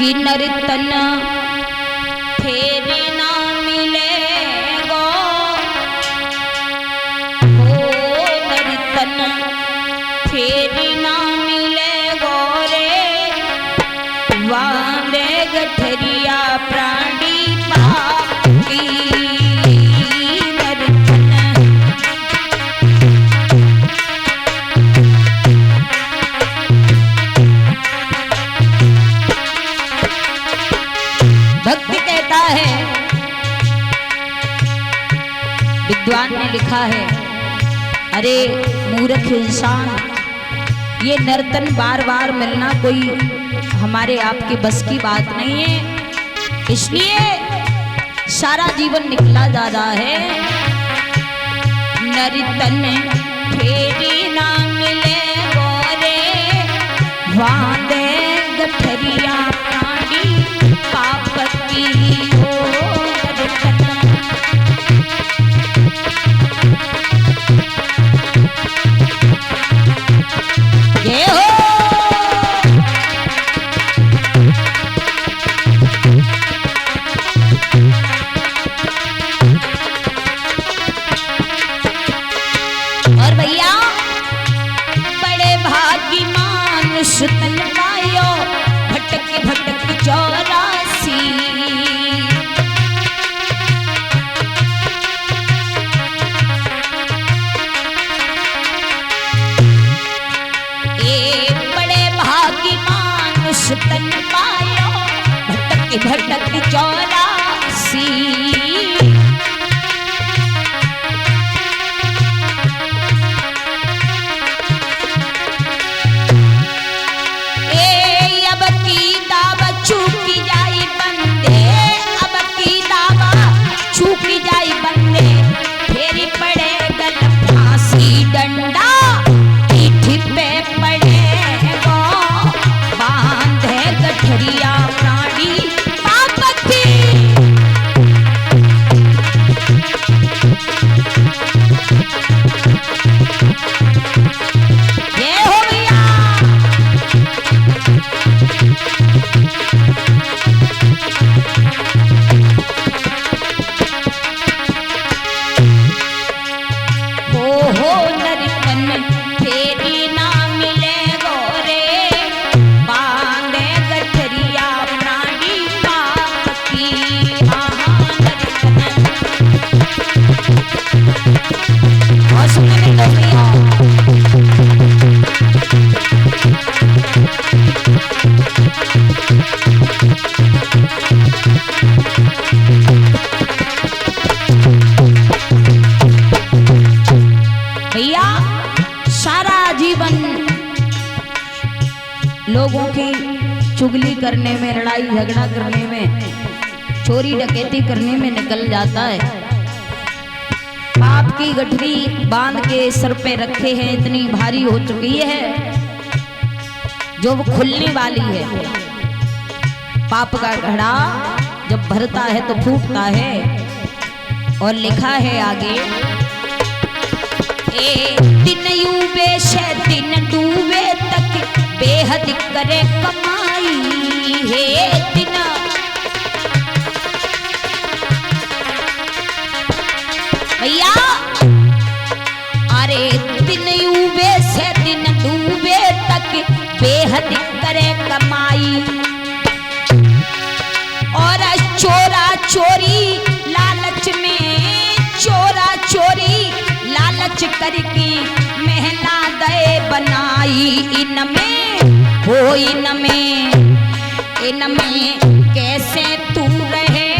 कि नर्तन फेर ना मिलेगो, ओ नर्तन फेर ना मिलेगो रे, वांदे गठरिया प्राणी पापी। भक्ति कहता है, विद्वान ने लिखा है, अरे मूर्ख इंसान, ये नर्तन बार बार मिलना कोई हमारे आपके बस की बात नहीं है, इसलिए सारा जीवन निकला जा रहा है। नर्तन फेरी ना मिले गोरे, वांदे गठरिया प्राणी पापकी हो नर्तन। ये हो और भैया बड़े भाग्यमान सुतन पायो, भटक भटक 84। ए बड़े भाग्यमान सुतन पायो, भटक भटक 84। भैया सारा जीवन लोगों की चुगली करने में, लड़ाई झगड़ा करने में, चोरी डकैती करने में निकल जाता है। पाप की गठरी बांध के सर पे रखे हैं, इतनी भारी हो चुकी है जो वो खुलने वाली है। पाप का घड़ा जब भरता है तो फूटता है। और लिखा है आगे, ए दिन यूबे से दिन डूबे तक बेहद करे कमाई है दिन। भैया अरे दिन यूबे से दिन डूबे तक बेहद करे कमाई, और चोरा चोरी लालच में, चोरा चोरी लालच करके महला दे बनाई। इनमें कैसे तू रहे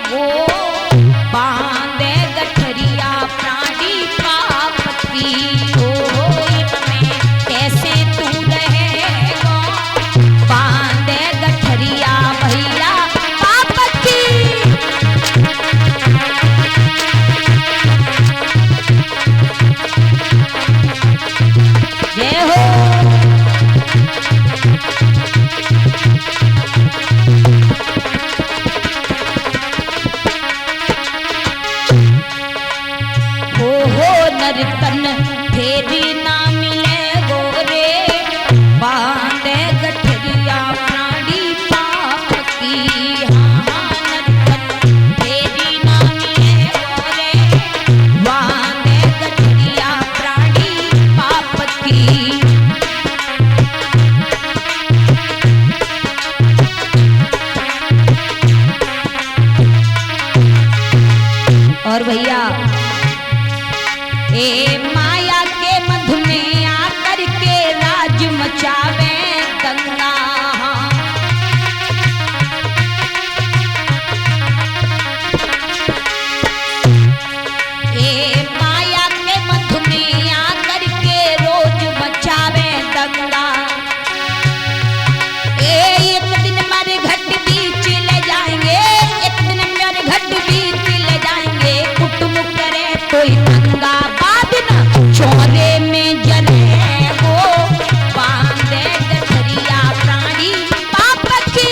वो, बांधे गठरिया प्राणी पापकी हो। इनमें कैसे तू रहे वो, बांधे गठरिया भैया पापकी। जय हो। और भैया ए माया के मधु में आकर के राज मचावे गंगा, ए माया के मधु में आकर के रोज मचावे दंगा। एक दिन मेरे घट बीच ले जाएंगे, एक दिन मेरे घट बीच ले जाएंगे, कुटुम करे कोई दंगा। बादन चोरे में जले वो बांधे गठरिया प्राणी पाप की।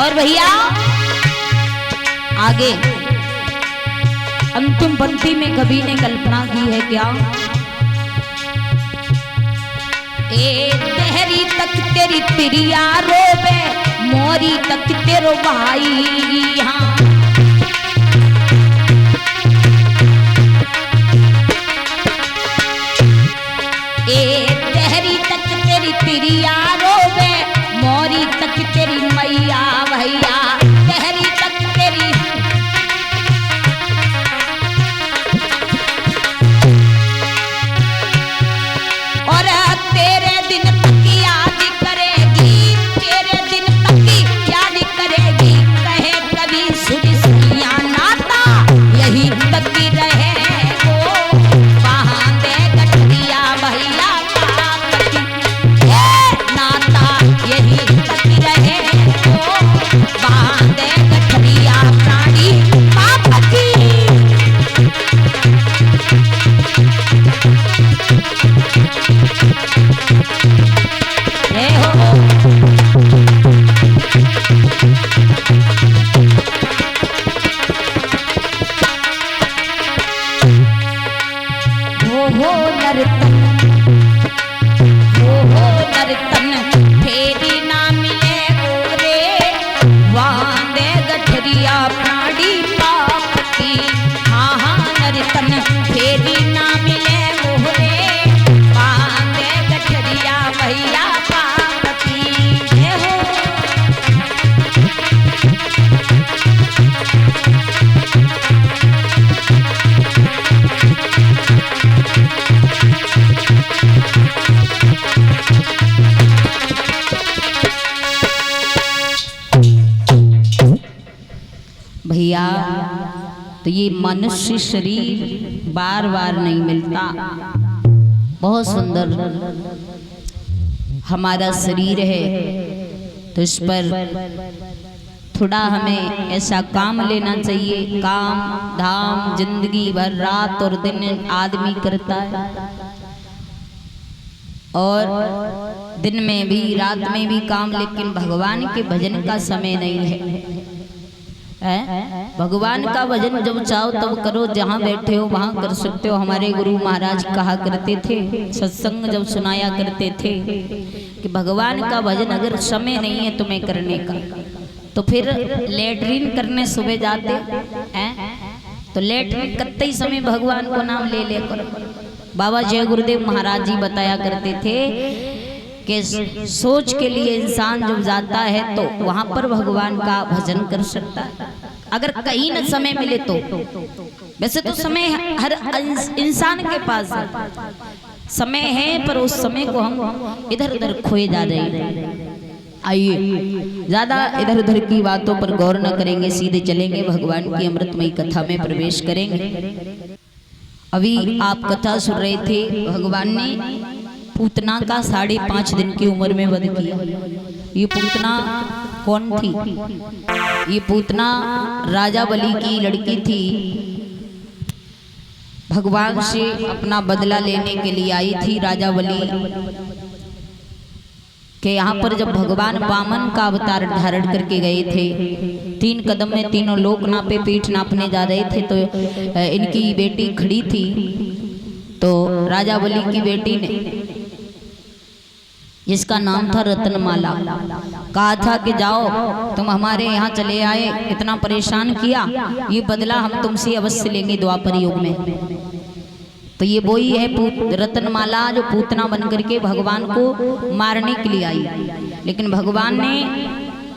और भैया आगे अंतिम पंक्ति में कवि ने कल्पना की है क्या, ए तेरी तक तेरी तिरिया रोवे मोरी तक तेरो भाई। हाँ ए तेरी तक तेरी तिरिया रोवे मोरी तक तेरी मैया। भैया तेरी तक तेरी और तेरे दिन तक याद करेगी, तेरे दिन तक याद करेगी। कहे कभी सुन सैया नाता यही तक रहे वो बांधे गठरिया। भैया नाता यही तक रहे वो बांधे गठरिया प्राणी पाप की। हो नर्तन, हो नर्तन फेरी ना मिले गोरे बांधे गठरिया प्राणी पाप की। हाँ हाँ नर्तन फेरी ना मिले गोरे बांधे गठरिया भैया पाप की। हो भैया तो ये मनुष्य शरीर बार बार नहीं मिलता। बहुत सुंदर हमारा शरीर है, तो इस पर थोड़ा हमें ऐसा काम लेना चाहिए। काम धाम जिंदगी भर रात और दिन आदमी करता है, और दिन में भी रात में भी काम, लेकिन भगवान के भजन का समय नहीं है। भगवान का भजन जब चाहो तब करो, जहाँ बैठे हो वहाँ कर सकते हो। हमारे गुरु महाराज कहा करते थे, सत्संग जब सुनाया करते थे कि भगवान का भजन अगर समय नहीं है तुम्हें करने का, तो फिर लेटरिन करने सुबह जाते हैं, तो लेटरिन करते ही समय भगवान को नाम ले ले करो। बाबा जय गुरुदेव महाराज जी बताया करते थे कि सोच के लिए इंसान जब जाता है तो वहां पर भगवान का भजन कर सकता है। अगर कहीं न समय मिले तो, वैसे तो समय हर इंसान के पास है, समय है, पर उस समय को हम इधर उधर खोए जा रहे हैं। आइए ज्यादा इधर उधर की बातों पर गौर न करेंगे, सीधे चलेंगे भगवान की अमृतमयी कथा में प्रवेश करेंगे। अभी आप कथा सुन रहे थे, भगवान ने पूतना का 5.5 दिन की उम्र में वध किया। ये पूतना कौन थी? ये पूतना राजा बलि की लड़की थी। भगवान से अपना बदला लेने के लिए आई थी राजा बलि के यहाँ पर। जब भगवान वामन का अवतार धारण करके गए थे, 3 कदम में तीनों लोक नापे, पीठ नापने जा रहे थे, तो इनकी बेटी खड़ी थी। तो राजा बलि की बेटी ने, जिसका नाम था रत्नमाला, कहा था कि जाओ तुम हमारे यहाँ चले आए, इतना परेशान किया, ये बदला हम तुमसे अवश्य लेंगे द्वापर युग में। तो ये वही है रत्नमाला जो पूतना बन करके भगवान को मारने के लिए आई। लेकिन भगवान ने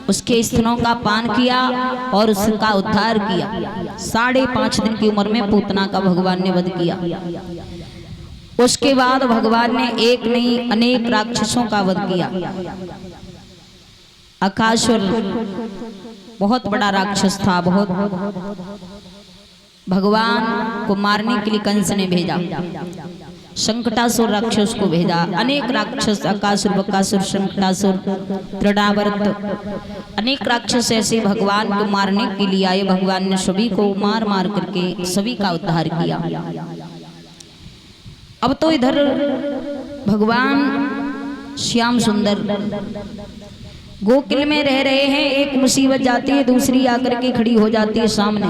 उसके स्तनों का पान किया और उसका उद्धार किया। 5.5 दिन की उम्र में पूतना का भगवान ने वध किया। उसके बाद भगवान ने एक नहीं अनेक राक्षसों का वध किया। अकासुर बहुत बड़ा राक्षस था, बहुत। भगवान को मारने के लिए कंस ने भेजा, संकटासुर राक्षस को भेजा। अनेक राक्षस, अकासुर, बकासुर, संकटासुर, त्रिडावर्त, अनेक राक्षस ऐसे भगवान को मारने के लिए आए। भगवान ने सभी को मार मार करके सभी का उद्धार किया। अब तो इधर भगवान श्याम सुंदर गोकुल में रह रहे हैं। एक मुसीबत जाती है, दूसरी आकर के खड़ी हो जाती है सामने।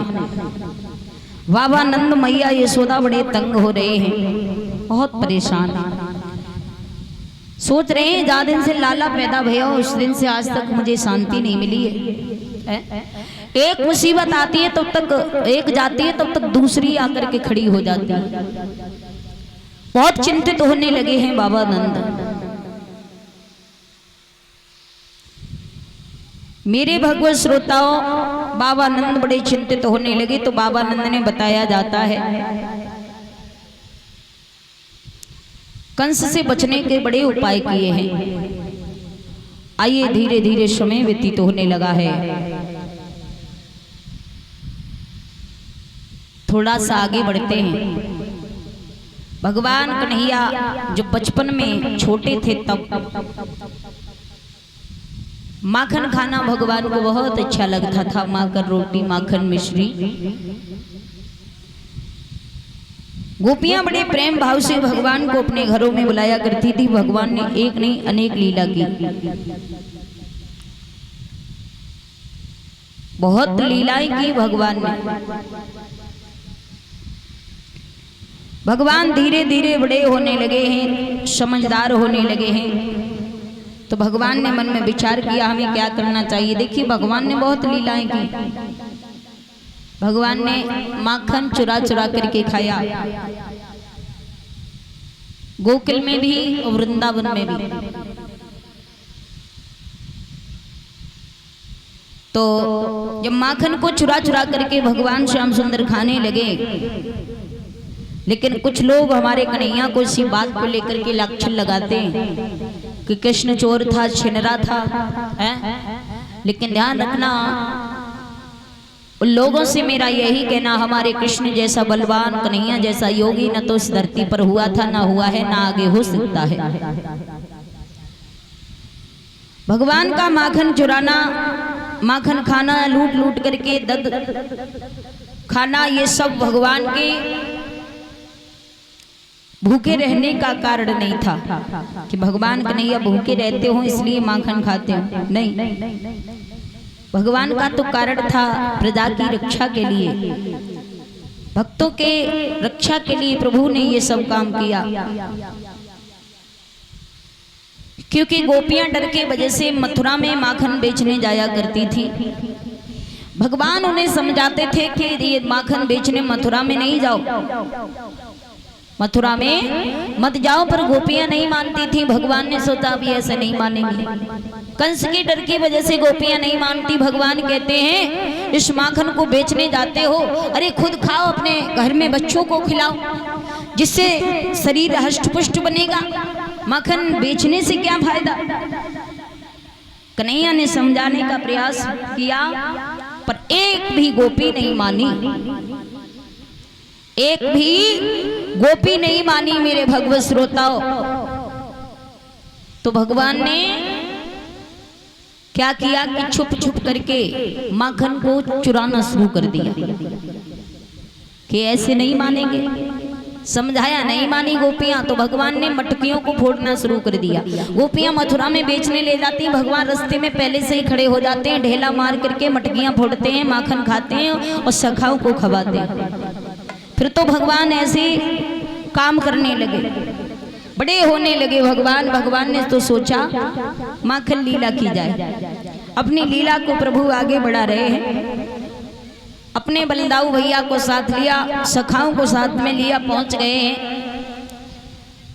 बाबा नंद मैया यशोदा बड़े तंग हो रहे हैं, बहुत परेशान हैं। सोच रहे हैं जा दिन से लाला पैदा भैया, उस दिन से आज तक मुझे शांति नहीं मिली है। एक मुसीबत आती है तब तक एक जाती है, तब तक दूसरी आकर के खड़ी हो जाती है। बहुत चिंतित होने लगे हैं बाबा नंद। मेरे भगवत श्रोताओं, बाबा नंद बड़े चिंतित होने लगे तो बाबा नंद ने बताया जाता है कंस से बचने के बड़े उपाय किए हैं। आइए धीरे धीरे समय व्यतीत होने लगा है। थोड़ा सा आगे बढ़ते हैं। भगवान कन्हैया जब बचपन में छोटे थे तब माखन खाना भगवान को बहुत अच्छा लगता था। माखन रोटी, माखन मिश्री। गोपियां बड़े प्रेम भाव से भगवान को अपने घरों में बुलाया करती थी। भगवान ने एक नहीं अनेक लीला की, बहुत लीलाएं की भगवान ने। भगवान धीरे धीरे बड़े होने लगे हैं, समझदार होने लगे हैं। तो भगवान ने मन में विचार किया हमें क्या करना चाहिए। देखिए भगवान ने बहुत लीलाएं की। भगवान ने माखन चुरा चुरा करके खाया, गोकुल में भी और वृंदावन में भी। तो जब माखन को चुरा चुरा करके भगवान श्याम सुंदर खाने लगे, लेकिन कुछ लोग हमारे कन्हैया को इसी बात को लेकर के लक्षण लगाते हैं कि कृष्ण चोर था, छिनरा था, लेकिन ध्यान रखना उन लोगों से मेरा यही कहना, हमारे कृष्ण जैसा बलवान, कन्हैया जैसा योगी न तो इस धरती पर हुआ था, ना हुआ है, ना आगे हो सकता है। भगवान का माखन चुराना, माखन खाना, लूट लूट करके खाना, ये सब भगवान के भूखे रहने का कारण नहीं था कि भगवान कन्हैया भूखे रहते हो इसलिए माखन खाते हो। नहीं, भगवान का तो कारण था प्रजा की रक्षा के लिए, भक्तों के रक्षा के लिए प्रभु ने ये सब काम किया। क्योंकि गोपियां डर के वजह से मथुरा में माखन बेचने जाया करती थी। भगवान उन्हें समझाते थे कि ये माखन बेचने मथुरा में नहीं जाओ, मथुरा में मत जाओ, पर गोपियां नहीं मानती थी। भगवान ने सोचा अभी ऐसे नहीं मानेंगे। कंस के डर की वजह से गोपियां नहीं मानती। भगवान कहते हैं इस माखन को बेचने जाते हो, अरे खुद खाओ, अपने घर में बच्चों को खिलाओ, जिससे शरीर हष्ट पुष्ट बनेगा। माखन बेचने से क्या फायदा। कन्हैया ने समझाने का प्रयास किया, पर एक भी गोपी नहीं मानी, एक भी गोपी नहीं मानी। मेरे भगवत श्रोताओ, तो भगवान ने क्या किया कि छुप छुप करके माखन को चुराना शुरू कर दिया कि ऐसे नहीं मानेंगे। समझाया, नहीं मानी गोपियां, तो भगवान ने मटकियों को फोड़ना शुरू कर दिया। गोपियां मथुरा में बेचने ले जाती हैं, भगवान रास्ते में पहले से ही खड़े हो जाते हैं, ढेला मार करके मटकियां फोड़ते हैं, माखन खाते हैं और सखाओं को खवाते हैं। फिर तो भगवान ऐसे काम करने लगे, बड़े होने लगे भगवान। भगवान ने तो सोचा माखन लीला की जाए। अपनी लीला को प्रभु आगे बढ़ा रहे हैं। अपने बलदाऊ भैया को साथ लिया, सखाओं को साथ में लिया, पहुंच गए हैं।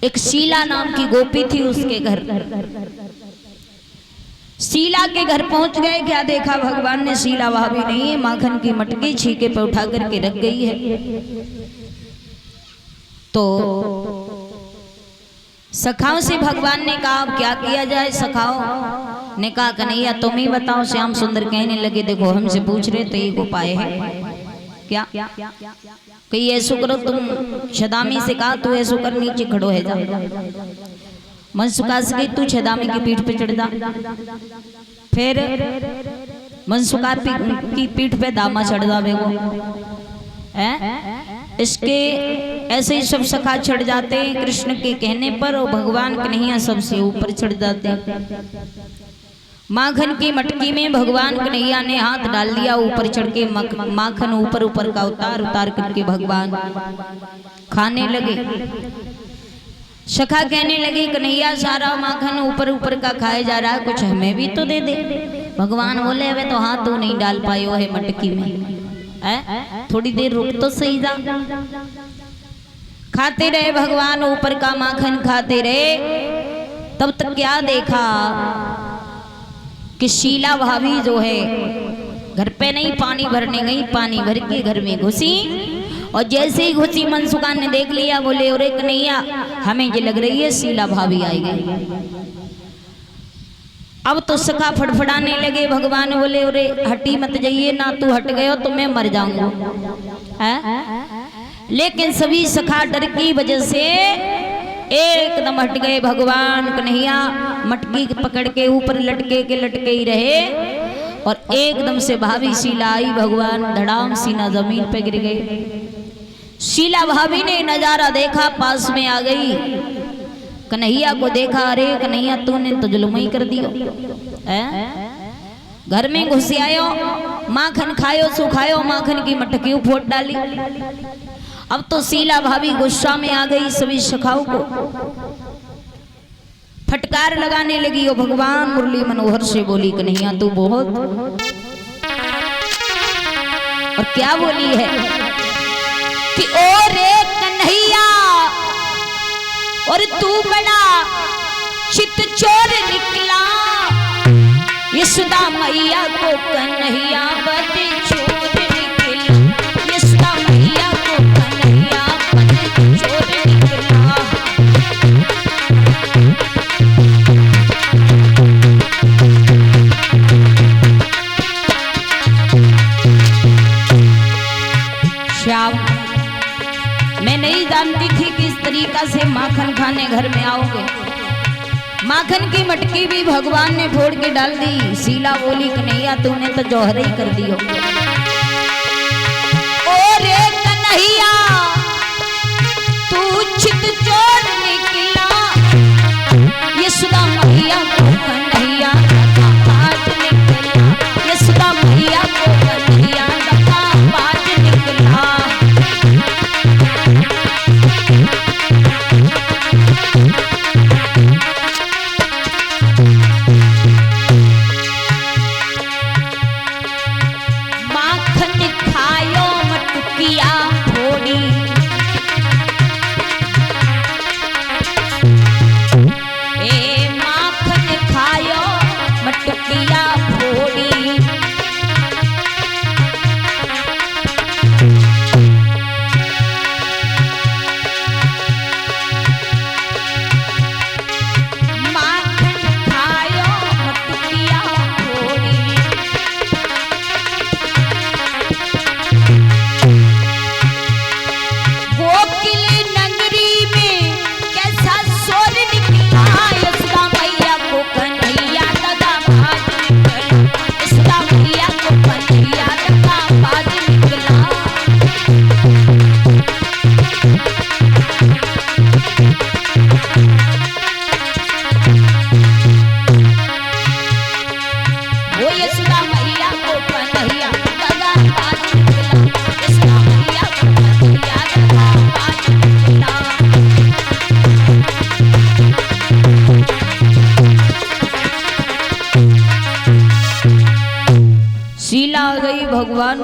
एक शीला नाम की गोपी थी, उसके घर, शीला के घर पहुंच गए। क्या देखा भगवान ने, शीला वहां भी नहीं है, माखन की मटकी छीके पे उठा करके रख गई है। तो सखाओं से भगवान ने कहा क्या किया जाए। सखाओ ने कहा कन्हैया तुम ही बताओ। श्याम सुंदर कहने लगे देखो हमसे पूछ रहे तो एक उपाय है क्या, कहीं ऐसो करो, तुम छदामी से कहा तू ऐसो कर, नीचे खड़ो है जा। मनसुखा से तू छदामी की पीठ पे चढ़ जा। फिर मनसुखा की पीठ पे दामा चढ़ जावे वो है। इसके ऐसे ही सब सखा चढ़ जाते हैं कृष्ण के कहने पर, और भगवान कन्हैया सबसे ऊपर चढ़ जाते हैं। माखन की मटकी में भगवान कन्हैया ने हाथ डाल दिया, ऊपर चढ़ के माखन ऊपर ऊपर का उतार उतार करके भगवान खाने लगे। सखा कहने लगे कन्हैया सारा माखन ऊपर ऊपर का खाया जा रहा है, कुछ हमें भी तो दे दे। भगवान बोले वे तो हाथ तो नहीं डाल पायो है मटकी में, थोड़ी देर रुक तो सही जा। खाते रहे भगवान, ऊपर का माखन खाते रहे। तब तक क्या देखा कि शीला भाभी जो है घर पे नहीं पानी भरने गई, पानी भर के घर में घुसी, और जैसे ही घुसी मनसुखा ने देख लिया, बोले अरे कन्हैया हमें ये लग रही है शीला भाभी आई गई। अब तो सखा फड़फड़ाने लगे। भगवान बोले अरे हटी मत जाइए ना, तू हट गए हो तो मैं मर जाऊंगा है? लेकिन सभी सखा डर की वजह से एकदम हट गए। भगवान कन्हैया मटकी पकड़ के ऊपर लटके ही रहे, और एकदम से भाभी शीला आई, भगवान धड़ाम सीना जमीन पे गिर गए। शीला भाभी ने नजारा देखा, पास में आ गई, कन्हैया को देखा, अरे कन्हैया तूने तो जुल्म ही कर दियो, घर में घुस आयो, माखन खायो सुखायो, माखन की मटकी फोड़ डाली। अब तो शीला भाभी गुस्सा में आ गई, सभी सखाओं को फटकार लगाने लगी। और भगवान मुरली मनोहर से बोली कन्हैया तू बहुत, और क्या बोली है कि ओ रे कन्हैया और तू बड़ा चित चोर निकला, यशोदा मैया को कन्हैया बद चोर निकला, यशोदा मैया को कन्हैया बद चोर निकला। श्याम मैं नहीं जानती थी कि इस तरीका से माखन खाने घर में आओगे। माखन की मटकी भी भगवान ने फोड़ के डाल दी। शीला बोली कन्हैया तूने तो जौहर ही कर दियो। ओ रे कन्हैया तू चित चोर निकला, यशोदा मैया को कन्हैया बाज निकला, यशोदा मैया को कन्हैया बाज निकला। माखन खायो मटकिया फोड़ी,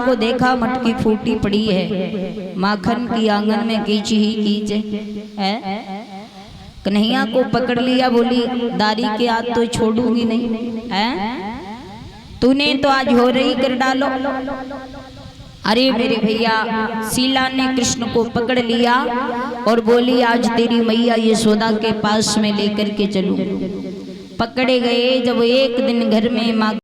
को देखा मटकी फूटी पड़ी है, माखन की आंगन में कीची ही कीचे है। कन्हैया को पकड़ लिया, बोली दारी के हाथ तो छोड़ूंगी नहीं है, तूने तो आज हो रही कर डालो। अरे मेरे भैया, शीला ने कृष्ण को पकड़ लिया और बोली आज तेरी मैया यशोदा के पास में लेकर के चलूं। पकड़े गए। जब एक दिन घर में माँ